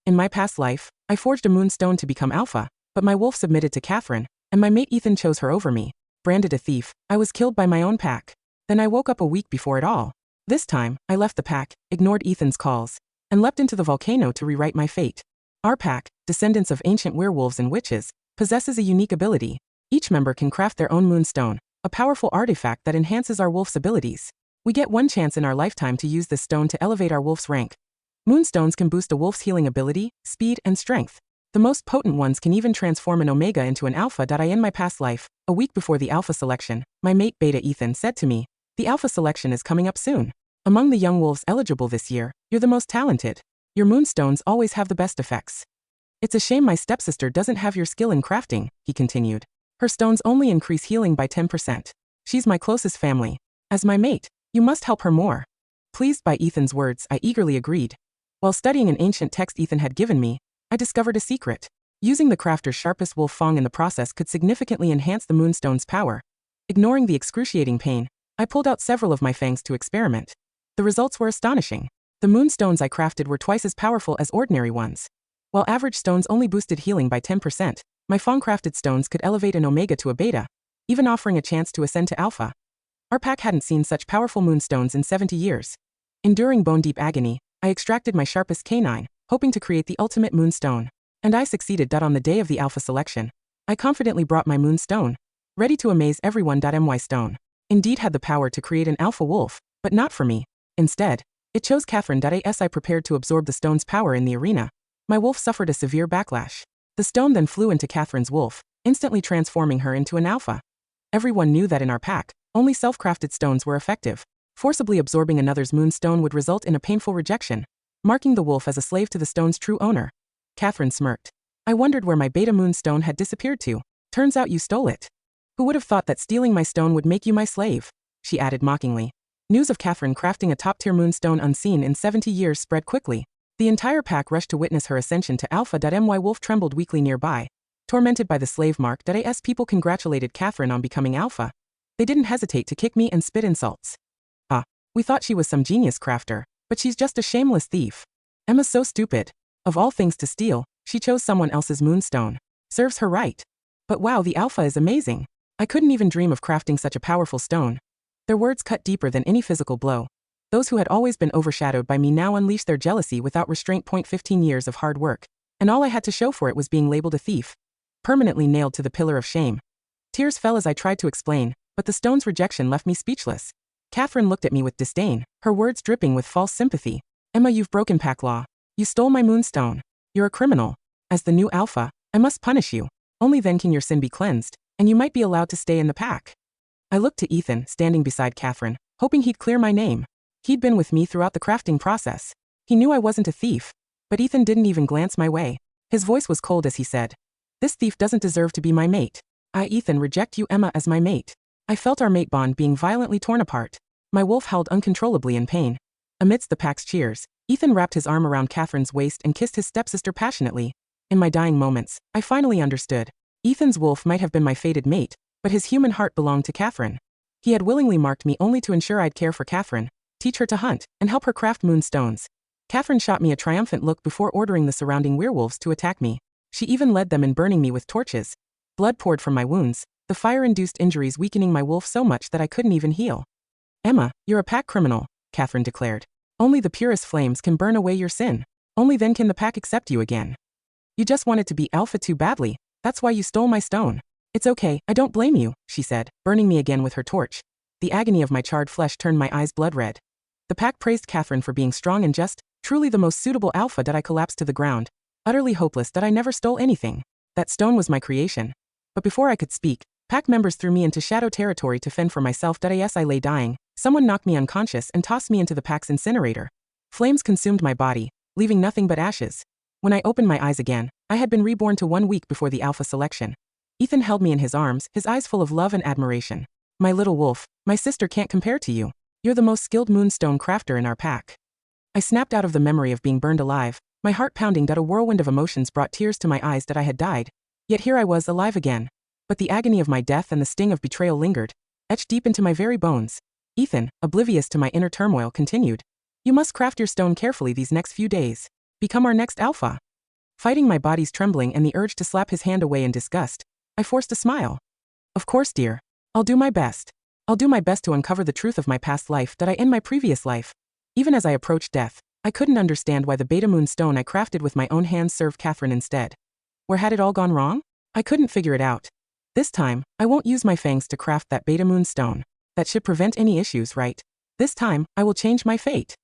In my past life, I forged a moonstone to become alpha, but my wolf submitted to Katherine, and my mate Ethan chose her over me. Branded a thief, I was killed by my own pack. Then I woke up a week before it all. This time, I left the pack, ignored Ethan's calls, and leapt into the volcano to rewrite my fate. Our pack, descendants of ancient werewolves and witches, possesses a unique ability. Each member can craft their own moonstone, a powerful artifact that enhances our wolf's abilities. We get one chance in our lifetime to use this stone to elevate our wolf's rank. Moonstones can boost a wolf's healing ability, speed, and strength. The most potent ones can even transform an omega into an alpha. In my past life, a week before the alpha selection, my mate Beta Ethan said to me, "The alpha selection is coming up soon. Among the young wolves eligible this year, you're the most talented. Your moonstones always have the best effects. It's a shame my stepsister doesn't have your skill in crafting," he continued. "Her stones only increase healing by 10%. She's my closest family. As my mate, you must help her more." Pleased by Ethan's words, I eagerly agreed. While studying an ancient text Ethan had given me, I discovered a secret. Using the crafter's sharpest wolf fang in the process could significantly enhance the moonstone's power. Ignoring the excruciating pain, I pulled out several of my fangs to experiment. The results were astonishing. The moonstones I crafted were twice as powerful as ordinary ones. While average stones only boosted healing by 10%, my fang-crafted stones could elevate an omega to a beta, even offering a chance to ascend to alpha. Our pack hadn't seen such powerful moonstones in 70 years. Enduring bone-deep agony, I extracted my sharpest canine, hoping to create the ultimate moonstone. And I succeeded. On the day of the alpha selection, I confidently brought my moonstone, ready to amaze everyone. My stone indeed had the power to create an alpha wolf, but not for me. Instead, it chose Katherine. As I prepared to absorb the stone's power in the arena, my wolf suffered a severe backlash. The stone then flew into Katherine's wolf, instantly transforming her into an alpha. Everyone knew that in our pack, only self-crafted stones were effective. Forcibly absorbing another's moonstone would result in a painful rejection, marking the wolf as a slave to the stone's true owner. Katherine smirked. "I wondered where my beta moonstone had disappeared to. Turns out you stole it. Who would have thought that stealing my stone would make you my slave?" she added mockingly. News of Katherine crafting a top-tier moonstone unseen in 70 years spread quickly. The entire pack rushed to witness her ascension to alpha. My wolf trembled weakly nearby. Tormented by the slave mark. As people congratulated Katherine on becoming alpha, they didn't hesitate to kick me and spit insults. We thought she was some genius crafter, but she's just a shameless thief. Emma's so stupid. Of all things to steal, she chose someone else's moonstone. Serves her right. But wow, the alpha is amazing. I couldn't even dream of crafting such a powerful stone. Their words cut deeper than any physical blow. Those who had always been overshadowed by me now unleashed their jealousy without restraint. 15 years of hard work, and all I had to show for it was being labeled a thief. Permanently nailed to the pillar of shame. Tears fell as I tried to explain, but the stone's rejection left me speechless. Katherine looked at me with disdain, her words dripping with false sympathy. "Emma, you've broken pack law. You stole my moonstone. You're a criminal. As the new alpha, I must punish you. Only then can your sin be cleansed, and you might be allowed to stay in the pack." I looked to Ethan, standing beside Katherine, hoping he'd clear my name. He'd been with me throughout the crafting process. He knew I wasn't a thief, but Ethan didn't even glance my way. His voice was cold as he said, "This thief doesn't deserve to be my mate. I, Ethan, reject you, Emma, as my mate." I felt our mate bond being violently torn apart. My wolf howled uncontrollably in pain. Amidst the pack's cheers, Ethan wrapped his arm around Katherine's waist and kissed his stepsister passionately. In my dying moments, I finally understood. Ethan's wolf might have been my fated mate, but his human heart belonged to Katherine. He had willingly marked me only to ensure I'd care for Katherine, teach her to hunt, and help her craft moonstones. Katherine shot me a triumphant look before ordering the surrounding werewolves to attack me. She even led them in burning me with torches. Blood poured from my wounds, the fire-induced injuries weakening my wolf so much that I couldn't even heal. "Emma, you're a pack criminal," Katherine declared. "Only the purest flames can burn away your sin. Only then can the pack accept you again. You just wanted to be alpha too badly, that's why you stole my stone." "It's okay, I don't blame you," she said, burning me again with her torch. The agony of my charred flesh turned my eyes blood red. The pack praised Katherine for being strong and just, truly the most suitable alpha. I collapsed to the ground, utterly hopeless that I never stole anything. That stone was my creation. But before I could speak, pack members threw me into shadow territory to fend for myself. As I lay dying, someone knocked me unconscious and tossed me into the pack's incinerator. Flames consumed my body, leaving nothing but ashes. When I opened my eyes again, I had been reborn to 1 week before the alpha selection. Ethan held me in his arms, his eyes full of love and admiration. "My little wolf, my sister can't compare to you. You're the most skilled moonstone crafter in our pack." I snapped out of the memory of being burned alive, my heart pounding. A whirlwind of emotions brought tears to my eyes. I had died. Yet here I was, alive again. But the agony of my death and the sting of betrayal lingered, etched deep into my very bones. Ethan, oblivious to my inner turmoil, continued. "You must craft your stone carefully these next few days. Become our next alpha. Fighting my body's trembling and the urge to slap his hand away in disgust, I forced a smile. Of course, dear. I'll do my best. I'll do my best to uncover the truth of my past life that I in my previous life. Even as I approached death, I couldn't understand why the beta moonstone I crafted with my own hands served Katherine instead. Where had it all gone wrong? I couldn't figure it out. This time, I won't use my fangs to craft that beta moonstone. That should prevent any issues, right? This time, I will change my fate.